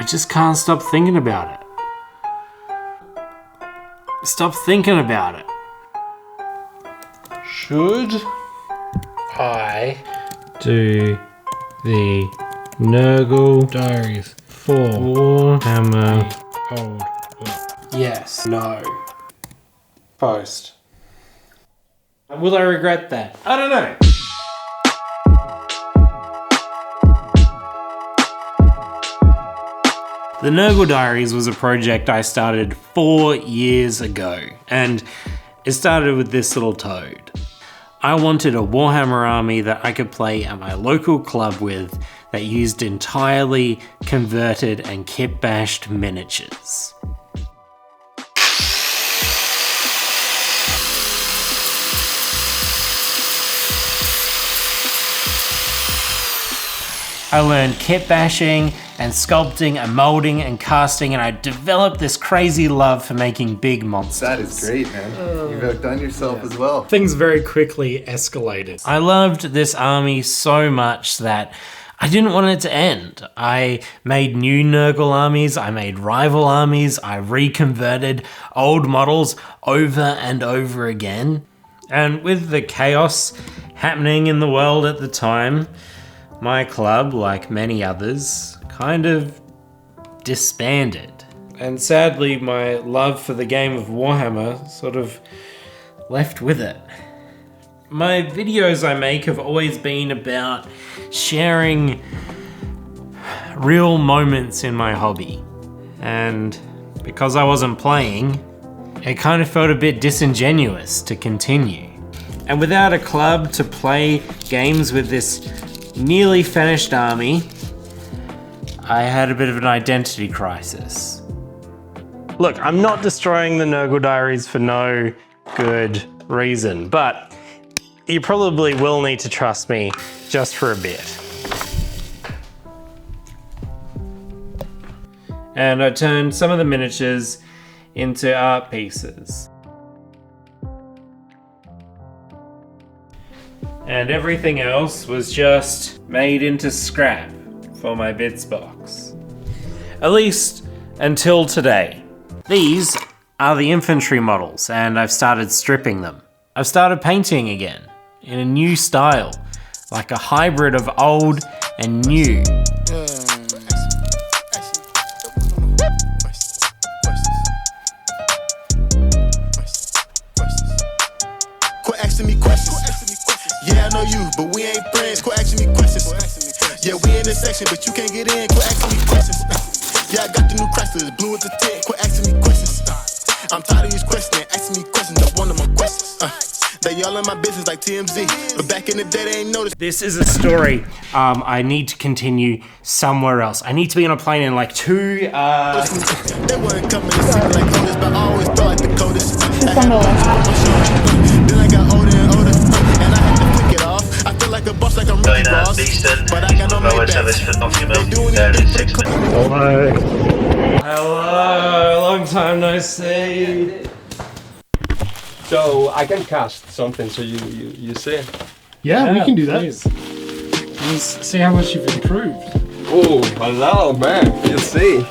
I just can't stop thinking about it. Stop thinking about it. Should I do the Nurgle Diaries for Warhammer The Old? Yes. No. Post. Will I regret that? I don't know. The Nurgle Diaries was a project I started 4 years ago, and it started with this little toad. I wanted a Warhammer army that I could play at my local club with that used entirely converted and kit-bashed miniatures. I learned kit bashing and sculpting and molding and casting, and I developed this crazy love for making big monsters. That is great, man. You've outdone yourself as well. Things very quickly escalated. I loved this army so much that I didn't want it to end. I made new Nurgle armies, I made rival armies, I reconverted old models over and over again. And with the chaos happening in the world at the time, my club, like many others, kind of disbanded. And sadly, my love for the game of Warhammer sort of left with it. My videos I make have always been about sharing real moments in my hobby. And because I wasn't playing, it kind of felt a bit disingenuous to continue. And without a club to play games with this nearly finished army, I had a bit of an identity crisis. Look, I'm not destroying the Nurgle Diaries for no good reason, but you probably will need to trust me just for a bit. And I turned some of the miniatures into art pieces. And everything else was just made into scrap for my bits box. At least until today. These are the infantry models, and I've started stripping them. I've started painting again, in a new style, like a hybrid of old and new. Quit asking me questions. Yeah, I know you, but we ain't friends. Quit asking me questions. Yeah, we in this section, but you can't get in. Quit asking me questions. Yeah, I got the new Chrysler, blue with the tint. Quit asking me questions. I'm tired of these questions. Asking me questions, I want them questions. They all in my business like TMZ, but back in the day they ain't noticed. This is a story I need to continue somewhere else. I need to be on a plane in like 2 They weren't coming to see me like Otis, but I always thought like the coldest. Then I got older and older, and I had to pick it off. I feel like a boss, like I'm really boss, but I got no Maybach. They doing anything but Hello, long time no see. So I can cast something so you see. Yeah, we can do that. Please. Let's see how much you've improved. Oh, hello, man. You see.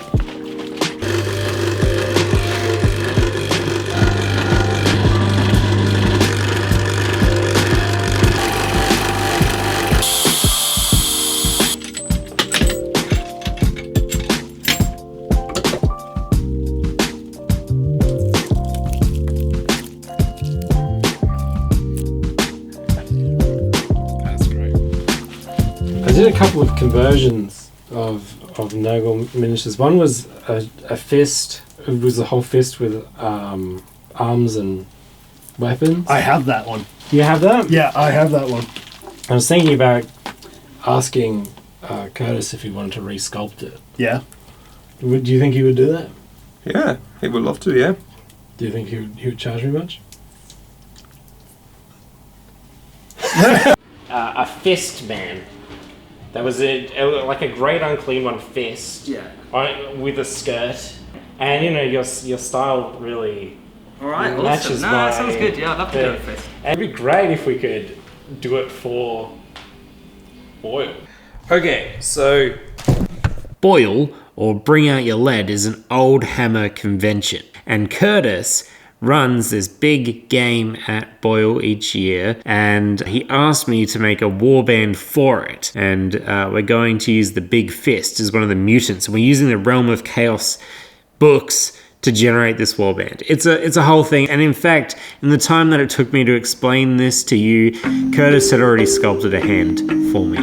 I did a couple of conversions of Nurgle miniatures. One was a fist. It was a whole fist with arms and weapons. I have that one. You have that? Yeah, I have that one. I was thinking about asking Curtis if he wanted to re-sculpt it. Yeah. Do you think he would do that? Yeah, he would love to, yeah. Do you think he would charge me much? A fist man. That was like a great unclean one fist. Yeah. With a skirt. And you know, your style really Alright, matches awesome. No, that sounds good. Yeah, I'd love to do a fist. It'd be great if we could do it for Boyle. Okay, so Boyle or Bring Out Your Lead is an old hammer convention. And Curtis runs this big game at Boyle each year, and he asked me to make a warband for it. And we're going to use the Big Fist as one of the mutants, and we're using the Realm of Chaos books to generate this warband. It's a whole thing, and in fact, in the time that it took me to explain this to you, Curtis had already sculpted a hand for me.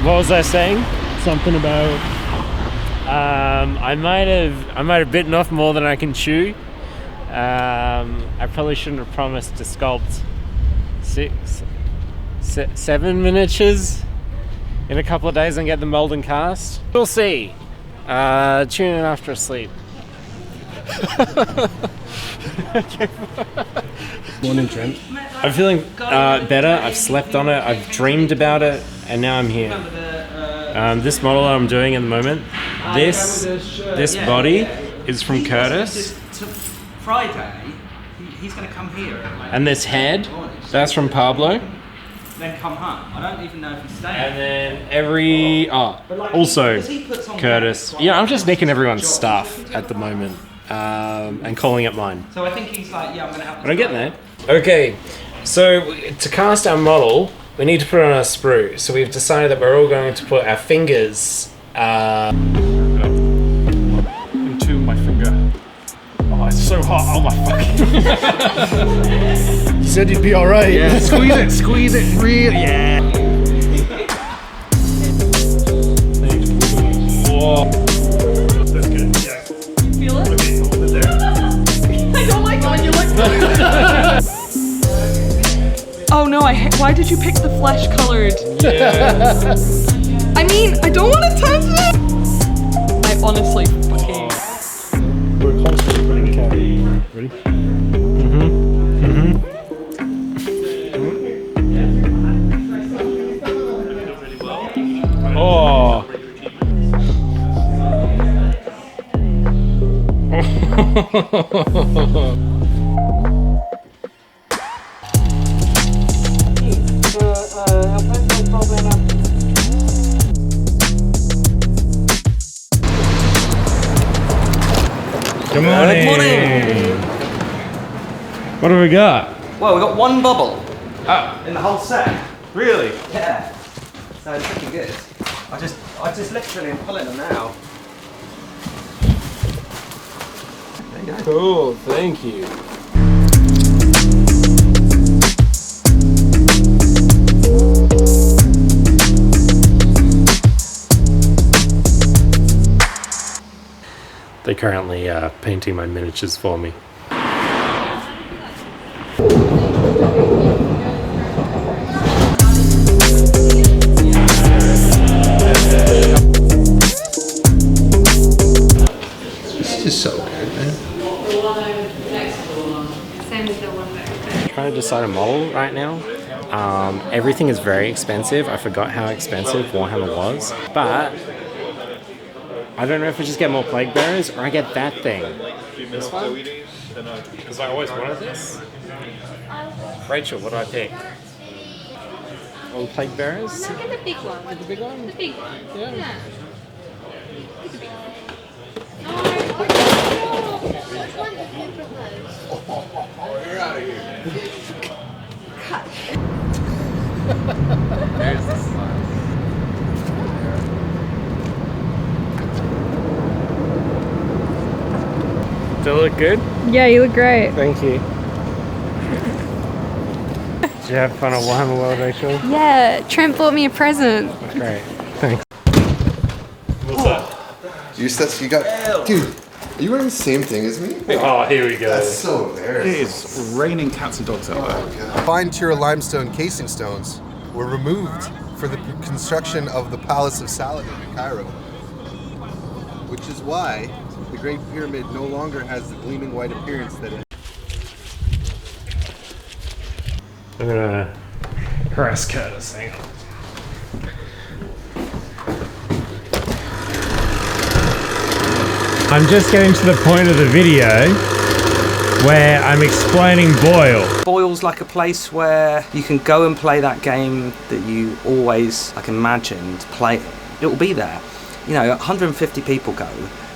What was I saying? Something about I might have bitten off more than I can chew. I probably shouldn't have promised to sculpt 7 miniatures in a couple of days and get the mold and cast. We'll see. Tune in after a sleep. Morning, Trent. I'm feeling better. I've slept on it. I've dreamed about it, and now I'm here. This model that I'm doing at the moment, this body is from Curtis, Friday, he's going to come here. and this head, that's from Pablo. Then come home. I don't even know if he's staying. And then also Curtis. Yeah, I'm just nicking everyone's stuff at the moment and calling it mine. So I think he's like, yeah, I'm going to have But I'm getting there. Okay, so to cast our model, we need to put on our sprue. So we've decided that we're all going to put our fingers into my finger. Oh, it's so hot. Oh my fucking. You said you'd be alright. Yeah, squeeze it, really. Yeah. Whoa. That's good. Yeah. Feel it? Okay, hold it there. I don't like it when you look. Oh no! Why did you pick the flesh colored? Yeah. I mean, I don't want to touch it. I honestly fucking. we're constantly putting the cat. Ready? Oh. Good morning. Good morning. What have we got? Well, we got one bubble Ah, in the whole set. really? Yeah. So it's looking good. I just literally am pulling them now. There you go. Cool, thank you. They're currently painting my miniatures for me. This is so good, man. Same as the one there. Trying to decide a model right now. Everything is very expensive. I forgot how expensive Warhammer was, but I don't know if I just get more plague bearers or I get that thing. This one? Because I always wanted this. Rachel, what do I pick? All the plague bearers? Look at the big one. The big one? The big one. Yeah. Yeah. Look at the big one. No, which one did you propose? You're out of here. There's the slide. Do I look good? Yeah, you look great. Thank you. Did you have fun at Warhammer World, Rachel? Yeah, Trent bought me a present. Great. Thanks. You got. Dude, are you wearing the same thing as me? Oh, here we go. That's so It embarrassing. is raining cats and dogs out there. Fine Tira limestone casing stones were removed for the construction of the Palace of Saladin in Cairo. Which is why the Great Pyramid no longer has the gleaming white appearance that it I'm gonna harass Curtis. Hang on. I'm just getting to the point of the video where I'm explaining Boyle. Boyle's like a place where you can go and play that game that you always like imagined playing. It will be there. You know, 150 people go,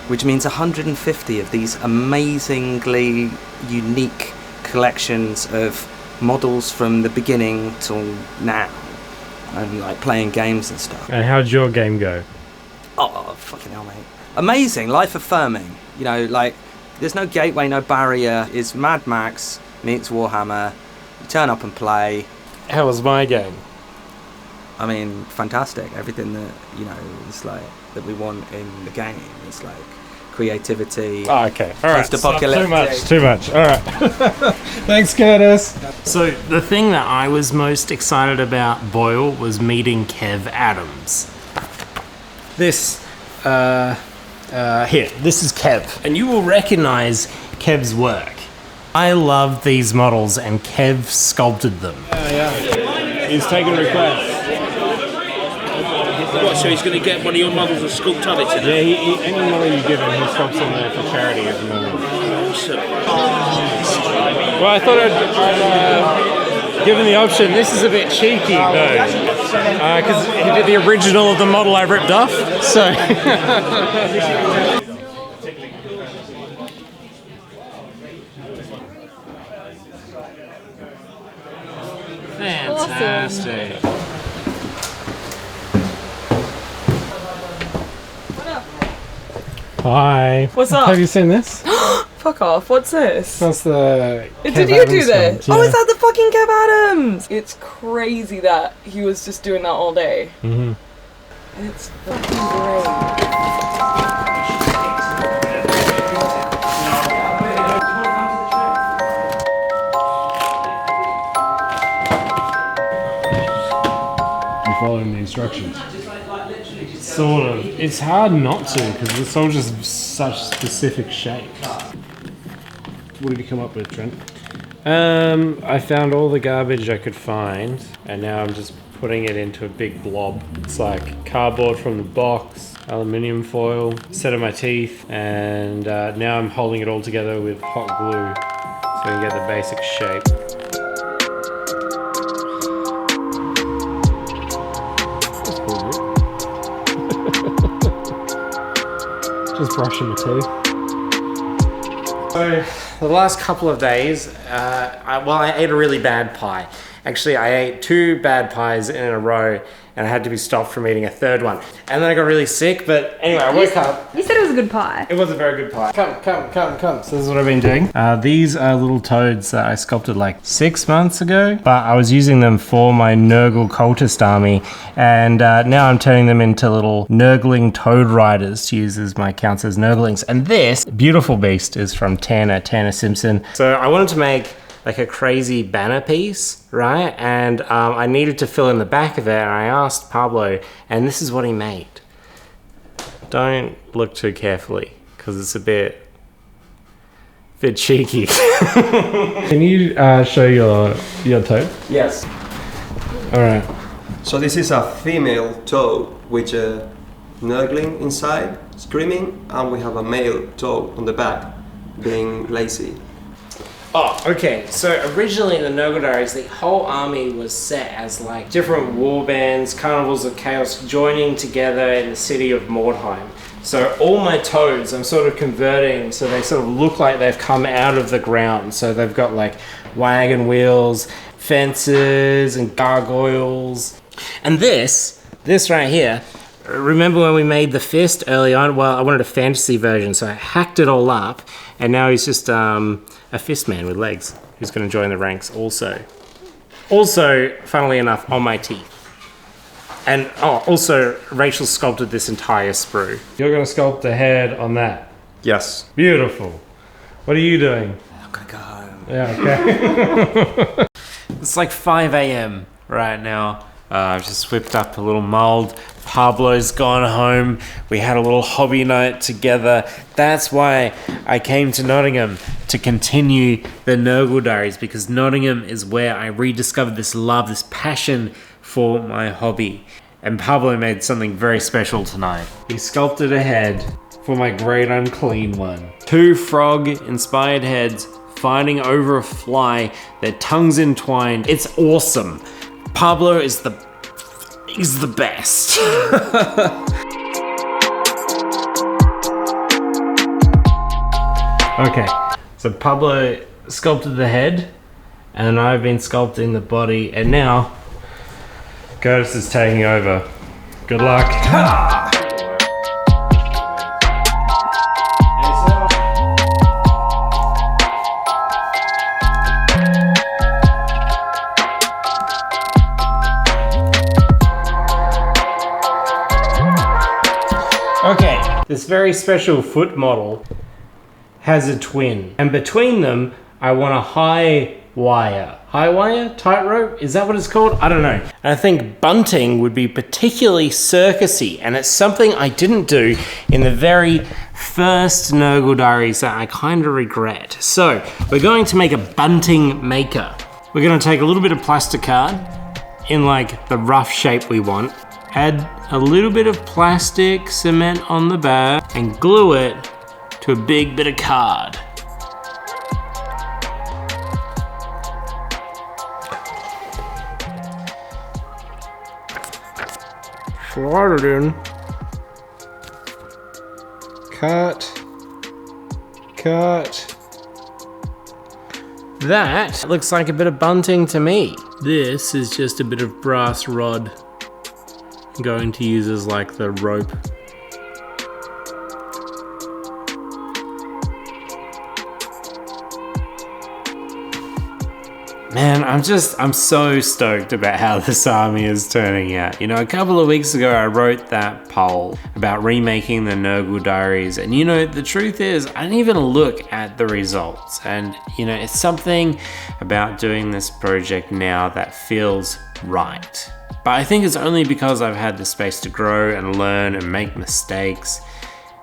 which means 150 of these amazingly unique collections of models from the beginning till now, and like playing games and stuff. And how'd your game go? Oh, fucking hell, mate. Amazing, life affirming. You know, like, there's no gateway, no barrier. It's Mad Max meets Warhammer. You turn up and play. How was my game? I mean, fantastic. Everything that, you know, is like, that we want in the game. It's like creativity. Oh, okay. All right. Post-apocalyptic. Too much. All right. Thanks, Curtis. So the thing that I was most excited about Boyle was meeting Kev Adams. This, here, this is Kev. And you will recognize Kev's work. I love these models and Kev sculpted them. Yeah. He's taking requests. What, so he's going to get one of your models and sculpt on it? Yeah, any model you give him, he sculpts them there for charity at the moment. Awesome. Well, I thought I'd give him the option. This is a bit cheeky, though. Because he did the original of the model I ripped off, so... Fantastic. Hi. What's up? Have you seen this? Fuck off. What's this? That's the. Did you do this? Yeah. Oh, is that the fucking Kev Adams? It's crazy that he was just doing that all day. Mm-hmm. It's fucking great. Following the instructions. Sort of. It's hard not to because it's all just such specific shapes. What did you come up with, Trent? I found all the garbage I could find, and now I'm just putting it into a big blob. It's like cardboard from the box, aluminium foil, set of my teeth, and now I'm holding it all together with hot glue so we can get the basic shape. Just brushing my teeth. So the last couple of days, I ate a really bad pie. Actually, I ate 2 bad pies in a row, and I had to be stopped from eating a third one. And then I got really sick, but anyway, I woke up. You said it was a good pie. It was a very good pie. Come. So this is what I've been doing. These are little toads that I sculpted like 6 months ago, but I was using them for my Nurgle cultist army, and now I'm turning them into little Nurgling toad riders to use as my counts as Nurglings. And this beautiful beast is from Tanner Simpson. So I wanted to make like a crazy banner piece, right? And I needed to fill in the back of it, and I asked Pablo, and this is what he made. Don't look too carefully, because it's a bit cheeky. Can you show your toad? Yes. All right. So this is a female toad with a Nurgling inside, screaming, and we have a male toad on the back, being lazy. Oh, okay. So originally in the Nurgle Diaries, the whole army was set as like different war bands, carnivals of chaos joining together in the city of Mordheim. So all my toads, I'm sort of converting so they sort of look like they've come out of the ground. So they've got like wagon wheels, fences, and gargoyles. And this right here, remember when we made the fist early on? Well, I wanted a fantasy version, so I hacked it all up, and now he's just a fist man with legs who's going to join the ranks also. Also, funnily enough, on my teeth. And also, Rachel sculpted this entire sprue. You're going to sculpt the head on that. Yes. Beautiful. What are you doing? I'm gonna go home. Yeah, okay. It's like 5 a.m. right now. I've just whipped up a little mold. Pablo's gone home. We had a little hobby night together. That's why I came to Nottingham to continue the Nurgle Diaries, because Nottingham is where I rediscovered this love, this passion for my hobby. And Pablo made something very special tonight. He sculpted a head for my great unclean one. 2 frog-inspired heads fighting over a fly, their tongues entwined. It's awesome. Pablo is the best. Okay, so Pablo sculpted the head, and I've been sculpting the body, and now Curtis is taking over. Good luck. Okay, this very special foot model has a twin, and between them I want a high wire, tightrope, is that what it's called? I don't know. And I think bunting would be particularly circusy, and it's something I didn't do in the very first Nurgle Diaries that I kind of regret. So we're going to make a bunting maker. We're going to take a little bit of plastic card in like the rough shape we want, add a little bit of plastic cement on the back, and glue it to a big bit of card. Slide it in. Cut. That looks like a bit of bunting to me. This is just a bit of brass rod I'm going to use as like the rope. Man, I'm so stoked about how this army is turning out. You know, a couple of weeks ago I wrote that poll about remaking the Nurgle Diaries, and you know, the truth is I didn't even look at the results, and you know, it's something about doing this project now that feels right. But I think it's only because I've had the space to grow and learn and make mistakes,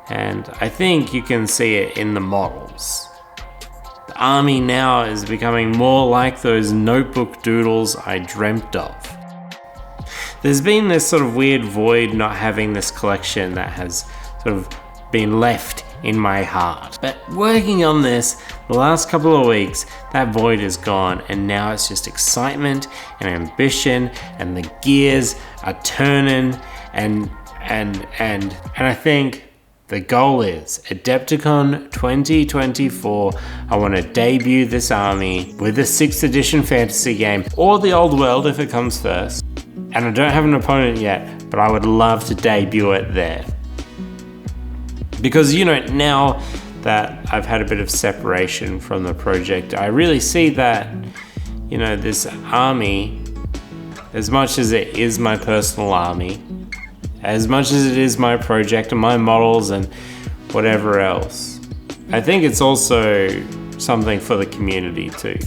and I think you can see it in the models. The army now is becoming more like those notebook doodles I dreamt of. There's been this sort of weird void not having this collection that has sort of been left in my heart. But working on this the last couple of weeks, that void is gone, and now it's just excitement and ambition, and the gears are turning, and I think the goal is Adepticon 2024. I want to debut this army with a 6th edition fantasy game, or the old world if it comes first. And I don't have an opponent yet, but I would love to debut it there. Because, you know, now that I've had a bit of separation from the project, I really see that, you know, this army, as much as it is my personal army, as much as it is my project and my models and whatever else, I think it's also something for the community too.